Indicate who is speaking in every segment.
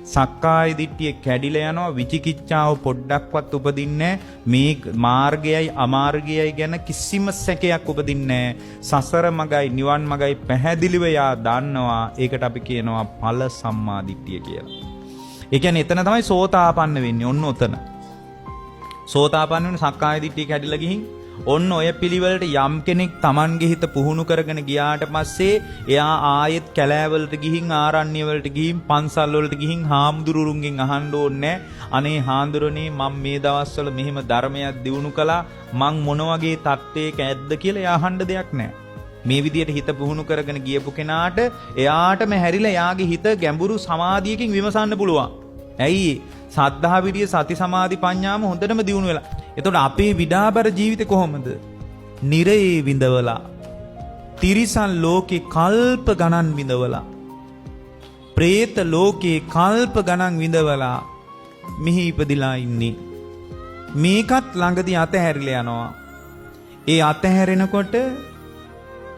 Speaker 1: සක්කාය දිට්ඨිය කැඩිලා යනවා. විචිකිච්ඡාව පොඩ්ඩක්වත් උපදින්නේ මේ මාර්ගයයි අමාර්ගයයි ගැන කිසිම සැකයක් උපදින්නේ සසර මගයි නිවන් මගයි පැහැදිලිව යා දන්නවා. ඒකට අපි කියනවා ඵල සම්මා දිට්ඨිය කියලා. ඒ කියන්නේ එතන තමයි සෝතාපන්න වෙන්නේ. ඔන්න ඔතන. සෝතාපන්න වෙන සක්කාය දිට්ඨිය කැඩිලා ගිහින් ඔන්න ඔය පිළිවෙලට යම් කෙනෙක් Tamanගේ හිත පුහුණු කරගෙන ගියාට පස්සේ එයා ආයෙත් කැලෑවලට ගිහින් ආරණ්‍ය වලට ගිහින් පන්සල් වලට ගිහින් හාමුදුරුවන්ගෙන් අහන්න ඕනේ අනේ හාමුදුරනේ මම මේ දවස්වල මෙහෙම ධර්මයක් දිනු කළා මං මොන වගේ තත්ත්වයක ඇද්ද කියලා එයා අහන්න දෙයක් නැහැ. මේ විදියට හිත පුහුණු කරගෙන ගියපු කෙනාට එයාටම හැරිලා එයාගේ හිත ගැඹුරු සමාධියකින් විමසන්න පුළුවන්. ඇයි සද්ධා විරිය සති සමාධි ප්‍රඥාම හොඳටම දියුණු වෙලා. එතකොට අපේ විඩාබර ජීවිතේ කොහොමද? නිරේ විඳවලා, තිරිසන් ලෝකේ කල්ප ගණන් විඳවලා, പ്രേත ලෝකේ කල්ප ගණන් විඳවලා මිහි ඉපදිලා ඉන්නේ. මේකත් ළඟදී අතහැරිලා යනවා. ඒ අතහැරෙනකොට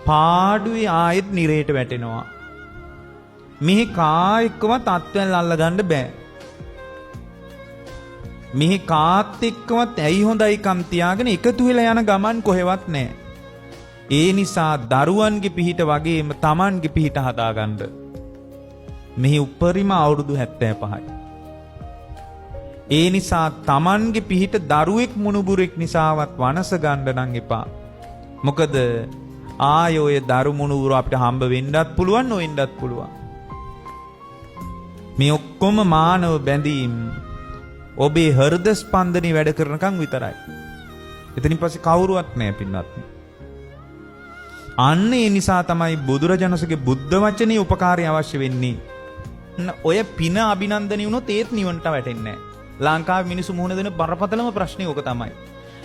Speaker 1: පාඩුවේ ආයෙත් නිරේට වැටෙනවා. මෙහි කායකවත් අත්වැල් අල්ලගන්න බෑ. මෙහි කාත් එක්කවත් ඇයි හොඳයිකම් තියාගෙන එකතු වෙලා යන ගමන් කොහෙවත් නැහැ. ඒ නිසා දරුවන්ගේ පිහිට වගේම Tamanගේ පිහිට හදාගන්න. මෙහි උපරිම අවුරුදු 75යි. ඒ නිසා Tamanගේ පිහිට දරුවෙක් මුණුබුරෙක් නිසාවත් වනස ගන්න නම් එපා. මොකද ආයෝය දරු මුණුබුර අපිට හම්බ වෙන්නත් පුළුවන් නොවෙන්නත් පුළුවන්. මේ ඔක්කොම මානව බැඳීම් ඔබේ හෘද ස්පන්දනේ වැඩ කරනකම් විතරයි. එතනින් පස්සේ කවුරුවත් නැහැ පින්වත්නි. අන්න ඒ නිසා තමයි බුදුරජාණන්සේගේ බුද්ධ වචනේ උපකාරය අවශ්‍ය වෙන්නේ. ඔය පින අභිනන්දනය වුණොත් ඒත් නිවන්ට වැටෙන්නේ නැහැ. ලංකාවේ මිනිස්සු මුහුණ දෙන බරපතලම ප්‍රශ්නේ ඕක තමයි.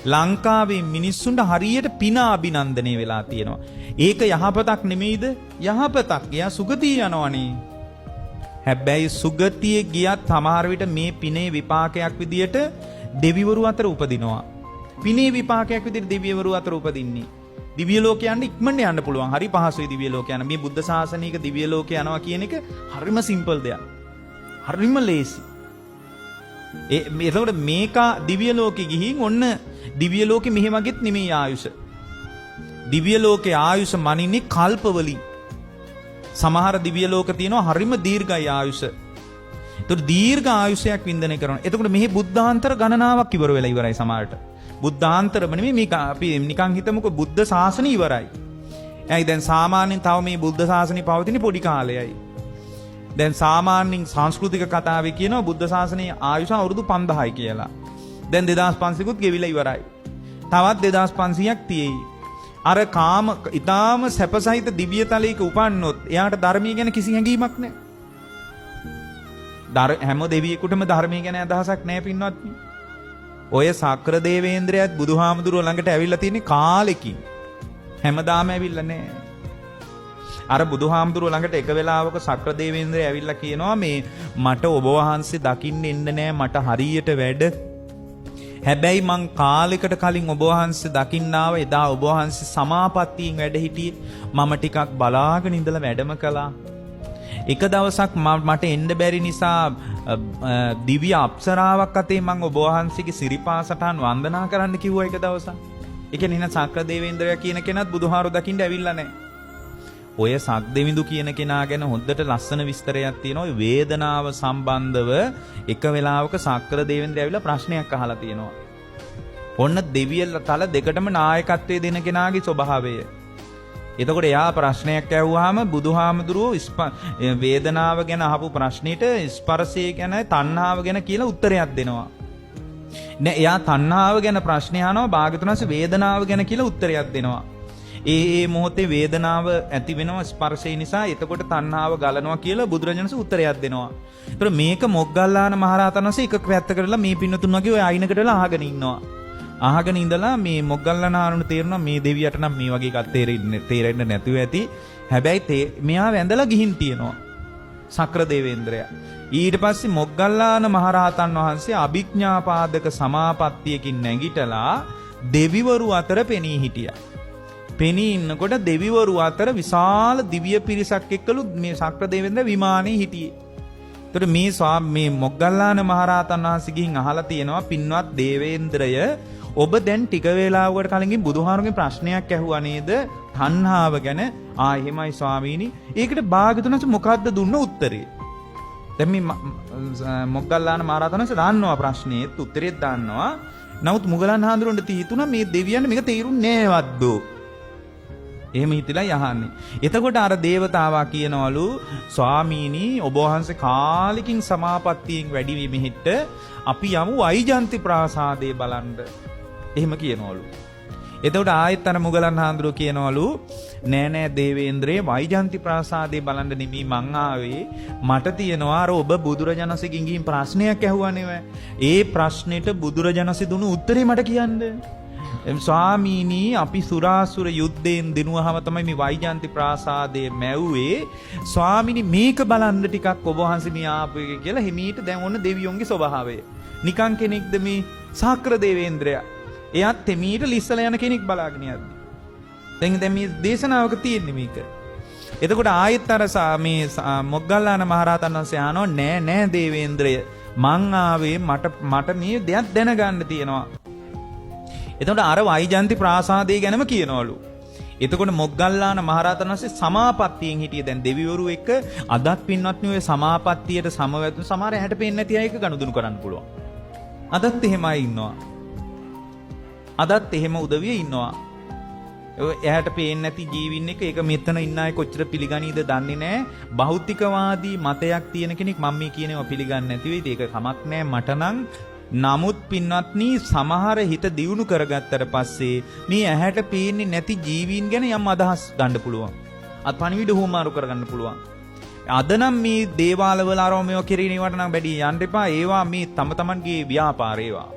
Speaker 1: ලංකාවේ මිනිස්සුන්ට හරියට පින අභිනන්දනය වෙලා තියෙනවා. ඒක යහපතක් නෙමෙයිද? යහපතක්. එයා සුගතිය යනවනේ. හැබැයි සුගතිය ගියත් සමහර විට මේ පිනේ විපාකයක් විදියට දෙවිවරු අතර උපදිනවා. පිනේ විපාකයක් විදියට දෙවිවරු අතර උපදින්නේ. දිව්‍ය ලෝකේ යන්න ඉක්මනට යන්න පුළුවන්. හරි පහසුයි දිව්‍ය ලෝකේ යන්න. මේ බුද්ධ ශාසනික දිව්‍ය ලෝකේ යනවා කියන එක හරිම සිම්පල් දෙයක්. හරිම ලේසි. එතකොට මේක දිව්‍ය ලෝකේ ගිහින් ඔන්න දිව්‍ය ලෝකේ මෙහෙ වගේත් නෙමෙයි ආයුෂ. දිව්‍ය ලෝකේ ආයුෂ මනින්නේ කල්පවලින්. සමහර දිව්‍ය ලෝක තියෙනවා හරිම දීර්ඝයි ආයුෂ. ඒතකොට දීර්ඝ ආයුෂයක් වින්දනය කරනවා. එතකොට මෙහි බුද්ධාන්තර ගණනාවක් ඉවර වෙලා ඉවරයි සමහරට. බුද්ධාන්තරම නෙමෙයි මේක අපි නිකන් හිතමුකෝ බුද්ධ ශාසනය ඉවරයි. ඇයි දැන් සාමාන්‍යයෙන් තව මේ බුද්ධ ශාසනය පවතින පොඩි කාලයයි. දැන් සාමාන්‍යයෙන් සංස්කෘතික කතාවේ කියනවා බුද්ධ ශාසනයේ ආයුෂ අවුරුදු 5000යි කියලා. දැන් 2500කුත් ගෙවිලා ඉවරයි. තවත් 2500ක් තියෙයි. අර කාම ඊටාම සැපසහිත දිව්‍ය තලයක උපන්නොත් එයාට ධර්මීය ගැන කිසි හැඟීමක් නැහැ. හැම දෙවියෙකුටම ධර්මීය ගැන අදහසක් නැහැ පින්වත්නි. ඔය සක්‍ර දේවේන්ද්‍රයත් බුදුහාමුදුරුවෝ ළඟට ඇවිල්ලා තියෙන කාලෙකින් හැමදාම ඇවිල්ලා නැහැ. අර බුදුහාමුදුරුවෝ ළඟට එක වෙලාවක සක්‍ර දේවේන්ද්‍රය ඇවිල්ලා කියනවා මේ මට ඔබ වහන්සේ දකින්න එන්න නෑ මට හරියට වැඩ. හැබැයි මං කාලෙකට කලින් ඔබ වහන්සේ දකින්න ආව එදා ඔබ වහන්සේ සමාපත්තියෙන් වැඩ හිටියේ. මම ටිකක් බලාගෙන ඉඳලා වැඩම කළා. එක දවසක් මට එන්න බැරි නිසා දිව්‍ය අප්සරාවක් අතේ මං ඔබ වහන්සේගේ සිරිපා සටහන් වන්දනා කරන්න කිව්වා එක දවසක්. ඒ කියන්නේ නේද සක්‍ර දේවේන්ද්‍රයා කියන කෙනත් බුදුහාරු දකින්න ඇවිල්ලා නැහැ. ඔය සක්දෙවිඳු කියන කෙනා ගැන හොඳට ලස්සන විස්තරයක් තියෙනවා. වේදනාව සම්බන්ධව එක වෙලාවක සක්‍ර දේවේන්ද්‍රය ඇවිල්ලා ප්‍රශ්නයක් අහලා තියෙනවා. ඔන්න දෙවියන් තල දෙකටම නායකත්වයේ දෙන කෙනාගේ ස්වභාවය. එතකොට එයා ප්‍රශ්නයක් ඇහුවාම බුදුහාමුදුරුවෝ වේදනාව ගැන අහපු ප්‍රශ්නෙට ස්පර්ශය ගැන තණ්හාව ගැන කියලා උත්තරයක් දෙනවා. නෑ එයා තණ්හාව ගැන ප්‍රශ්න අහනවා භාග්‍යවතුන් වහන්සේ වේදනාව ගැන කියලා උත්තරයක් දෙනවා. ඒ මොහොතේ වේදනාව ඇති වෙනවා ස්පර්ශය නිසා. එතකොට තණ්හාව ගලනවා කියලා බුදුරජාණන් වහන්සේ උත්තරයක් දෙනවා. ඒතර මේක මොග්ගල්ලාන මහරහතන් වහන්සේ එකක් පැත්ත කරලා මේ පින්නතුන් වගේ ඔය අයිනකට වෙලා අහගෙන ඉන්නවා. අහගෙන ඉඳලා මේ මොග්ගල්ලාන ආරණුට තේරෙනවා මේ දෙවියට නම් මේ වගේ එකක් තේරෙන්නේ නැතුව ඇති. හැබැයි මෙයා වැඳලා ගිහින් තියෙනවා සක්‍ර දේවේන්ද්‍රයා. ඊට පස්සේ මොග්ගල්ලාන මහරහතන් වහන්සේ අභිඥාපාදක සමාපත්තියකින් නැගිටලා දෙවිවරු අතර පෙනී හිටියා. පෙනී ඉන්නකොට දෙවිවරු අතර විශාල දිව්‍ය පිරිසක් එක්කලු මේ සක්‍ර දේවේන්ද්‍ර විමානයේ හිටියේ. ඒතර මේ මොග්ගල්ලාන මහරහතන් වහන්සේ ගිහින් අහලා තියෙනවා පින්වත් දේවේන්ද්‍රය ඔබ දැන් ටික වේලාවකට කලින් බුදුහාමුදුරගේ ප්‍රශ්නයක් ඇහුවා නේද? තණ්හාව ගැන. එහෙමයි ස්වාමීනි. ඒකට භාග්‍යවතුන් වහන්සේ මොකද්ද දුන්න උත්තරේ? දැන් මේ මොග්ගල්ලාන මහරහතන් වහන්සේ දන්නවා ප්‍රශ්නේත් උත්තරේත් දන්නවා. නමුත් මුගලන් හාමුදුරන්ට හිතුණා මේ දෙවියන් මේක තේරුන්නේ නෑවද්ද? එහෙම හිතලා යහන්නේ. එතකොට අර දේවතාවා කියනවලු ස්වාමීනි ඔබ වහන්සේ කාලෙකින් සමාපත්තියෙන් වැඩි මෙහෙට අපි යමු වෛජන්ති ප්‍රාසාදේ බලන්න. එහෙම කියනවලු. එතකොට ආයෙත් අර මුගලන් හාමුදුරුවෝ කියනවලු නෑ දේවේන්ද්‍රේ වෛජන්ති ප්‍රාසාදේ බලන්න නෙමෙයි මං ආවේ. මට තියෙනවා අර ඔබ බුදුරජාණන්සේගෙන් ගිහින් ප්‍රශ්නයක් ඇහුවානේ. ඒ ප්‍රශ්නෙට බුදුරජාණන්සේ දුන්නු උත්තරේ මට කියන්න. ස්වාමීනි අපි සුරාසුර යුද්ධයෙන් දිනුවහම තමයි මේ වෛජන්ති ප්‍රාසාදයේ මැව්වේ. ස්වාමීනි මේක බලන්න ටිකක් ඔබ වහන්සේ මේ ආපු එක කියලා හිමීට දැන් ඔන්න දෙවියොන්ගේ ස්වභාවය. නිකන් කෙනෙක්ද මේ සාක්‍ර දේවේන්ද්‍රයා. එයාත් තෙමීට ලිස්සලා යන කෙනෙක් බලාගෙන යද්දි. දැන් මේ දේශනාවක තියෙන්නේ මේක. එතකොට ආයෙත් අර මේ මොග්ගල්ලාන මහරහතන් වහන්සේ ආනෝ නෑ දේවේන්ද්‍රය මං ආවේ මට මේ දෙයක් දැනගන්න තියෙනවා. එතකොට අර වෛජන්ති ප්‍රාසාදය ගැනම කියනවලු. එතකොට මොග්ගල්ලාන මහරහතන් වහන්සේ සමාපත්තියෙන් හිටියේ. දැන් දෙවිවරු එක්ක අදත් පින්වත්නි ඔය සමාපත්තියට සමවැදුණු සමහර ඇහැට පේන්නේ නැති අය එක ගනුදෙනු කරන්න පුළුවන්. අදත් එහෙමයි ඉන්නවා. අදත් එහෙම උදවිය ඉන්නවා. එයාට පේන්නේ නැති ජීවින් එක ඒක මෙතන ඉන්න අය කොච්චර පිළිගනීද දන්නේ නැහැ. භෞතිකවාදී මතයක් තියෙන කෙනෙක් මම මේ කියනවා පිළිගන්නේ නැති වෙයිද? ඒක කමක් නැහැ මට නම්. නමුත් පින්වත්නි සමහර හිත දියුණු කරගත්තට පස්සේ මේ ඇහැට පේන්නේ නැති ජීවීන් ගැන යම් අදහස් ගන්න පුළුවන්. අත් පණිවිඩ හුවමාරු කරගන්න පුළුවන්. අද නම් මේ දේවාල වල ආරෝමය කිරීමවට නම් වැඩි යන්න එපා. ඒවා මේ තමන්ගේ ව්‍යාපාර ඒවා.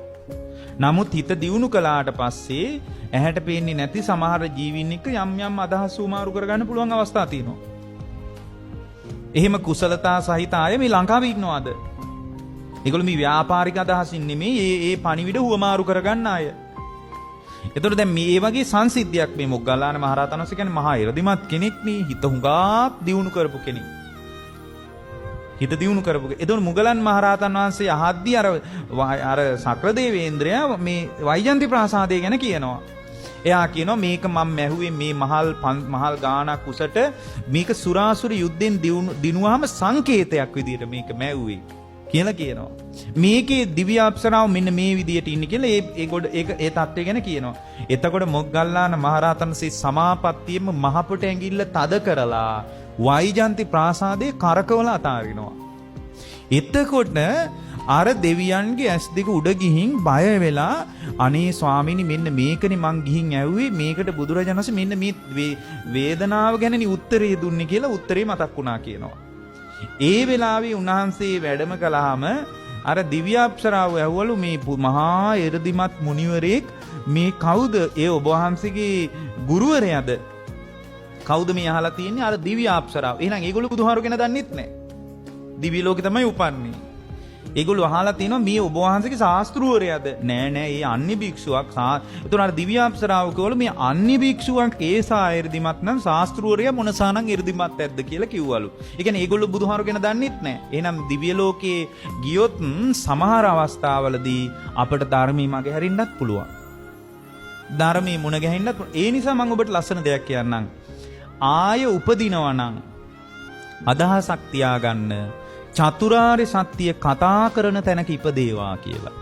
Speaker 1: නමුත් හිත දියුණු කළාට පස්සේ ඇහැට පේන්නේ නැති සමහර ජීවීන් එක්ක යම් අදහස් හුවමාරු කරගන්න පුළුවන් අවස්ථා තියෙනවා. එහෙම කුසලතා සහිත අය මේ ලංකාවේ ඉන්නවාද? ඒගොල්ලෝ මේ ව්‍යාපාරික අදහසින් නෙමෙයි ඒ පණිවිඩ හුවමාරු කරගන්න අය. එතකොට දැන් මේ වගේ සංසිද්ධියක් මේ මොග්ගල්ලාන මහරහතන් වහන්සේ කියන්නේ මහා ඉරදිමත් කෙනෙක් නේ. හිත හුඟක් දියුණු කරපු කෙනෙක්. හිත දියුණු කරපු. එතකොට මුගලන් මහරහතන් වහන්සේ අහද්දී අර සක්‍රදේවේන්ද්‍රයා මේ වෛජන්ති ප්‍රාසාදය ගැන කියනවා. එයා කියනවා මේක මම මැහුවේ මේ මහල් ගානක් උසට මේක සුරාසුර යුද්ධෙන් දිනුවාම සංකේතයක් විදියට මේක මැව්වේ කියලා කියනවා. මේකේ දිව්‍ය අප්සරාව මෙන්න මේ විදියට ඉන්නේ කියලා ඒ தත්ත්වය ගැන කියනවා. එතකොට මොග්ගල්ලාන මහරහතන්සේ සමාපත්තියෙම මහපොට ඇඟිල්ල තද කරලා වෛජන්ති ප්‍රාසාදේ කරකවලා අතාරිනවා. එතකොට අර දෙවියන්ගේ ඇස් දෙක උඩ ගිහින් බය වෙලා අනේ ස්වාමීනි මෙන්න මේකනේ මං ගිහින් ඇව්වේ මේකට බුදුරජාණන් වහන්සේ මෙන්න මේ වේදනාව ගැනනේ උත්තරේ දුන්නේ කියලා උත්තරේ මතක් වුණා කියනවා. ඒ වෙලාවේ උන්වහන්සේ වැඩම කළාම අර දිව්‍ය අප්සරාව ඇහුවලු මේ මහා එරදිමත් මුනිවරයෙක් මේ කවුද? ඒ ඔබ වහන්සේගේ ගුරුවරයාද? කවුද මේ අහලා තියෙන්නේ? අර දිව්‍ය අප්සරාව. එහෙනම් ඒගොල්ලෝ බුදුහාරු ගැන දන්නෙත් නැහැ. දිව්‍ය ලෝකේ තමයි උපන්නේ. ඒගොල්ලෝ අහලා තිනවා මේ ඔබ වහන්සේගේ ශාස්ත්‍රූවරයාද? නෑ ඒ අන්‍ය භික්ෂුවක්. එතකොට අර දිව්‍ය අප්සරාව කවල මේ අන්‍ය භික්ෂුවක් ඒසා එර්දිමත් නම් ශාස්ත්‍රූවරයා මොනසානම් එර්දිමත් ඇද්ද කියලා කිව්වලු. ඒ කියන්නේ ඒගොල්ලෝ බුදුහාරු ගැන දන්නෙත් නෑ. එහෙනම් දිව්‍ය ලෝකේ ගියොත් සමහර අවස්ථාවලදී අපට ධර්මයේ මගේ හැරින්නත් පුළුවන්. ධර්මයේ මුණ ගැහෙන්නත්. ඒ නිසා මම ඔබට ලස්සන දෙයක් කියන්නම්. ආය උපදිනවා නම් අදහසක් තියාගන්න චතුරාර්ය සත්‍ය කතා කරන තැනක ඉපදේවා කියලා.